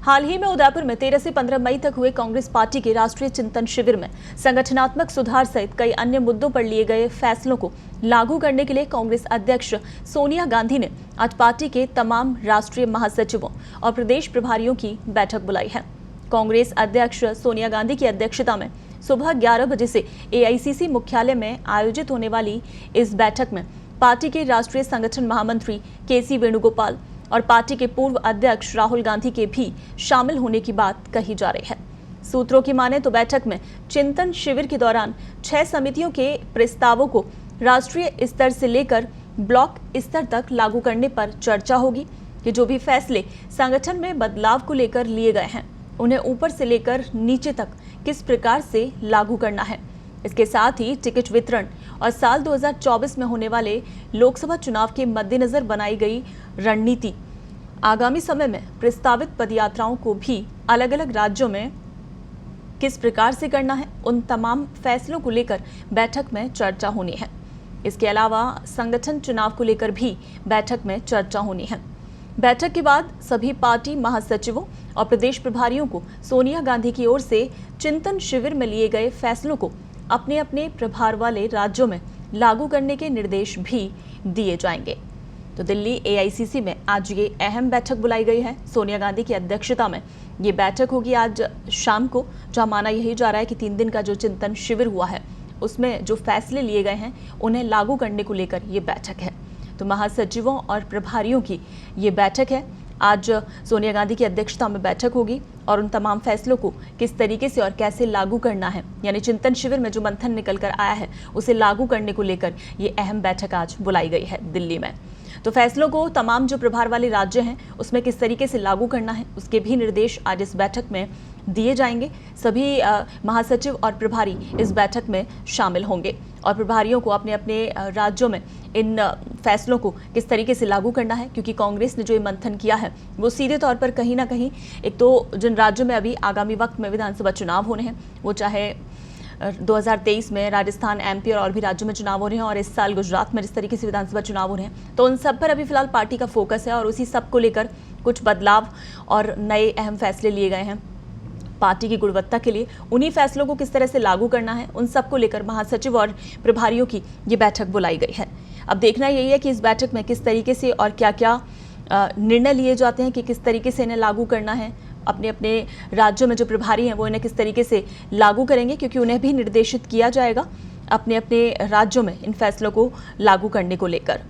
हाल ही में उदयपुर में 13 से 15 मई तक हुए कांग्रेस पार्टी के राष्ट्रीय चिंतन शिविर में संगठनात्मक सुधार सहित कई अन्य मुद्दों पर लिए गए फैसलों को लागू करने के लिए कांग्रेस अध्यक्ष सोनिया गांधी ने आज पार्टी के तमाम राष्ट्रीय महासचिवों और प्रदेश प्रभारियों की बैठक बुलाई है। कांग्रेस अध्यक्ष सोनिया गांधी की अध्यक्षता में सुबह 11 बजे से एआईसीसी मुख्यालय में आयोजित होने वाली इस बैठक में पार्टी के राष्ट्रीय संगठन महामंत्री केसी वेणुगोपाल और पार्टी के पूर्व अध्यक्ष राहुल गांधी के भी शामिल होने की बात कही जा रही है। सूत्रों की माने तो बैठक में चिंतन शिविर के दौरान 6 समितियों के प्रस्तावों को राष्ट्रीय स्तर से लेकर ब्लॉक स्तर तक लागू करने पर चर्चा होगी कि जो भी फैसले संगठन में बदलाव को लेकर लिए गए हैं उन्हें ऊपर से लेकर नीचे तक किस प्रकार से लागू करना है। इसके साथ ही टिकट वितरण और साल 2024 में होने वाले लोकसभा चुनाव के मद्देनजर बनाई गई रणनीति, आगामी समय में प्रस्तावित पदयात्राओं को भी अलग अलग राज्यों में किस प्रकार से करना है, उन तमाम फैसलों को लेकर बैठक में चर्चा होनी है। इसके अलावा संगठन चुनाव को लेकर भी बैठक में चर्चा होनी है। बैठक के बाद सभी पार्टी महासचिवों और प्रदेश प्रभारियों को सोनिया गांधी की ओर से चिंतन शिविर में लिए गए फैसलों को अपने अपने प्रभार वाले राज्यों में लागू करने के निर्देश भी दिए जाएंगे। तो दिल्ली एआईसीसी में आज ये अहम बैठक बुलाई गई है। सोनिया गांधी की अध्यक्षता में ये बैठक होगी आज शाम को, जहां माना यही जा रहा है कि 3 दिन का जो चिंतन शिविर हुआ है उसमें जो फैसले लिए गए हैं उन्हें लागू करने को लेकर ये बैठक है। तो महासचिवों और प्रभारियों की ये बैठक है। आज सोनिया गांधी की अध्यक्षता में बैठक होगी और उन तमाम फैसलों को किस तरीके से और कैसे लागू करना है, यानी चिंतन शिविर में जो मंथन निकल कर आया है उसे लागू करने को लेकर ये अहम बैठक आज बुलाई गई है दिल्ली में। तो फैसलों को तमाम जो प्रभार वाले राज्य हैं उसमें किस तरीके से लागू करना है उसके भी निर्देश आज इस बैठक में दिए जाएंगे। सभी महासचिव और प्रभारी इस बैठक में शामिल होंगे और प्रभारियों को अपने अपने राज्यों में इन फैसलों को किस तरीके से लागू करना है, क्योंकि कांग्रेस ने जो ये मंथन किया है वो सीधे तौर पर कहीं ना कहीं एक तो जिन राज्यों में अभी आगामी वक्त में विधानसभा चुनाव होने हैं, वो चाहे 2023 में राजस्थान, एमपी और भी राज्यों में चुनाव हो रहे हैं और इस साल गुजरात में जिस तरीके से विधानसभा चुनाव हो रहे हैं, तो उन सब पर अभी फिलहाल पार्टी का फोकस है और उसी सब को लेकर कुछ बदलाव और नए अहम फैसले लिए गए हैं पार्टी की गुणवत्ता के लिए। उन्हीं फैसलों को किस तरह से लागू करना है उन सबको लेकर महासचिव और प्रभारियों की ये बैठक बुलाई गई है। अब देखना यही है कि इस बैठक में किस तरीके से और क्या क्या निर्णय लिए जाते हैं कि किस तरीके से इन्हें लागू करना है। अपने अपने राज्यों में जो प्रभारी हैं वो इन्हें किस तरीके से लागू करेंगे, क्योंकि उन्हें भी निर्देशित किया जाएगा अपने अपने राज्यों में इन फैसलों को लागू करने को लेकर।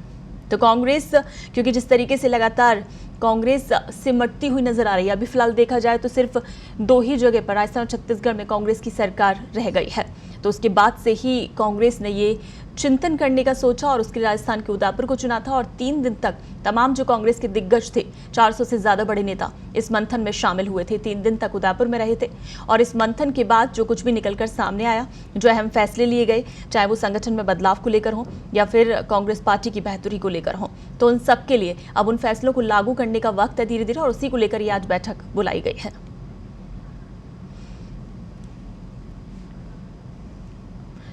तो कांग्रेस, क्योंकि जिस तरीके से लगातार कांग्रेस सिमटती हुई नजर आ रही है, अभी फिलहाल देखा जाए तो सिर्फ 2 ही जगह पर राजस्थान और छत्तीसगढ़ में कांग्रेस की सरकार रह गई है। तो उसके बाद से ही कांग्रेस ने ये चिंतन करने का सोचा और उसके राजस्थान के उदयपुर को चुना था और 3 दिन तक तमाम जो कांग्रेस के दिग्गज थे, 400 से ज्यादा बड़े नेता इस मंथन में शामिल हुए थे। 3 दिन तक उदयपुर में रहे थे और इस मंथन के बाद जो कुछ भी निकलकर सामने आया, जो अहम फैसले लिए गए, चाहे वो संगठन में बदलाव को लेकर हो या फिर कांग्रेस पार्टी की बेहतरी को लेकर हो, तो उन सब के लिए अब उन फैसलों को लागू करने का वक्त है धीरे धीरे और उसी को लेकर ये आज बैठक बुलाई गई है।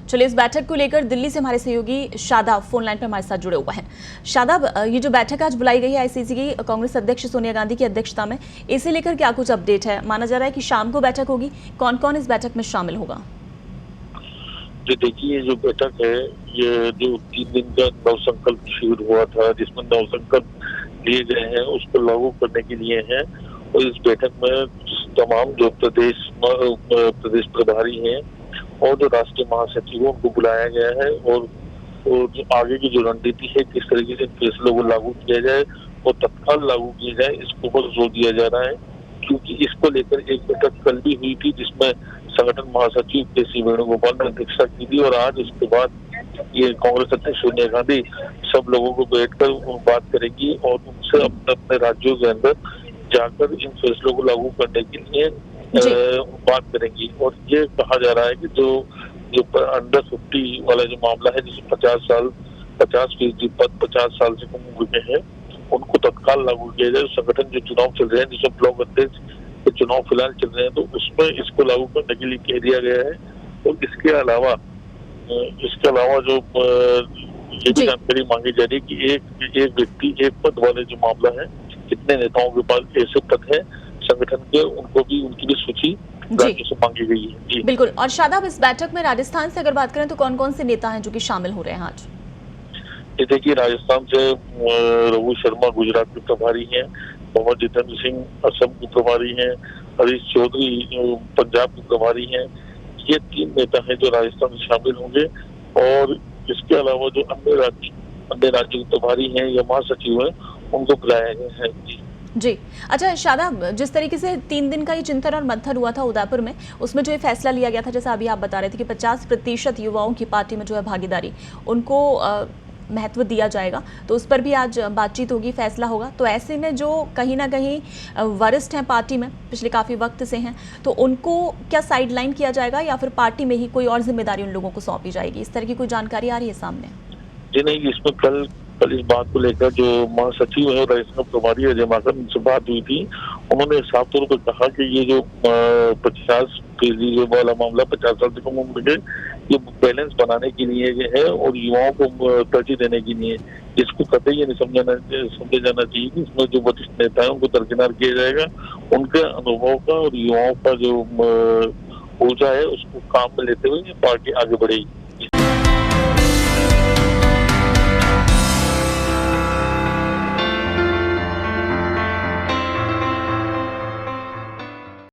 चलिए, इस बैठक को लेकर दिल्ली से हमारे सहयोगी शादाब फोन लाइन पर हमारे साथ जुड़े हुए हैं। शादाब, ये जो बैठक आज बुलाई गई है आईसीसी की कांग्रेस अध्यक्ष सोनिया गांधी की अध्यक्षता में, इसे लेकर क्या कुछ अपडेट है? माना जा रहा है कि शाम को बैठक होगी, कौन कौन इस बैठक में शामिल होगा? जो देखिए, जो बैठक है ये जो 3 दिन का नवसंकल्प शिविर हुआ था जिसमें नवसंकल्प लिए गए हैं उसको लागू करने के लिए है और इस बैठक में तमाम जो प्रदेश प्रभारी हैं और जो राष्ट्रीय महासचिव उनको बुलाया गया है और जो आगे की जो रणनीति है किस तरीके से फैसलों को लागू किया जाए और तत्काल लागू किया जाए इसको पर जोर दिया जा रहा है, क्योंकि इसको लेकर एक बैठक कल भी हुई थी जिसमें संगठन महासचिव केसी वेणुगोपाल ने अध्यक्षता की थी और आज उसके बाद ये कांग्रेस अध्यक्ष सोनिया गांधी सब लोगों को बैठकर बात करेंगी और उनसे अपने अपने राज्यों के अंदर जाकर इन फैसलों को लागू करने के लिए बात करेंगी। और ये कहा जा रहा है कि जो अंडर 50 वाला जो मामला है जिसमें 50% पद 50 साल से कम उम्र में है उनको तत्काल लागू किया जाए। संगठन जो चुनाव चल रहे हैं जिसमें ब्लॉक अध्यक्ष के चुनाव फिलहाल चल रहे हैं तो उसमें इसको लागू करने के लिए कह दिया गया है। और इसके अलावा जो ये भी जानकारी मांगी जा रही है कि एक व्यक्ति एक पद वाले जो मामला है, कितने नेताओं के पास ऐसे पद है संगठन के उनको भी उनकी भी सूची राज्यों से मांगी गई है। जी बिल्कुल। और शादाब, इस बैठक में राजस्थान से अगर बात करें तो कौन कौन से नेता हैं जो कि शामिल हो रहे हैं आज? ये देखिए, राजस्थान से रघु शर्मा गुजरात के प्रभारी हैं, मोहम्मद जितेंद्र सिंह असम के प्रभारी हैं, हरीश चौधरी पंजाब के प्रभारी हैं। ये 3 नेता हैं जो राजस्थान में शामिल होंगे। और इसके अलावा जो अन्य राज्यों के प्रभारी हैं या महासचिव हैं, उनको बुलाया गया है। जी। अच्छा शादाब, जिस तरीके से 3 दिन का ये चिंतन और मंथन हुआ था उदयपुर में, उसमें जो ये फैसला लिया गया था, जैसा अभी आप बता रहे थे कि 50% युवाओं की पार्टी में जो है भागीदारी, उनको महत्व दिया जाएगा, तो उस पर भी आज बातचीत होगी, फैसला होगा। तो ऐसे में जो कहीं ना कहीं वरिष्ठ हैं पार्टी में, पिछले काफ़ी वक्त से हैं, तो उनको क्या साइडलाइन किया जाएगा या फिर पार्टी में ही कोई और जिम्मेदारी उन लोगों को सौंपी जाएगी? इस तरह की कोई जानकारी आ रही है सामने? जी नहीं, इसमें कल इस बात को लेकर जो महासचिव है राजस्थान प्रभारी अजय माकन, उनसे बात हुई थी। उन्होंने साफ तौर पर कहा कि ये जो 50 वाला मामला, 50 साल से कम उम्र के, ये बैलेंस बनाने के लिए है और युवाओं को तरजीह देने के लिए। इसको कतई ये नहीं समझा जाना चाहिए कि इसमें जो वरिष्ठ नेता है उनको दरकिनार किया जाएगा। उनके अनुभव का और युवाओं का जो ऊर्जा है उसको काम में लेते हुए पार्टी आगे बढ़ेगी।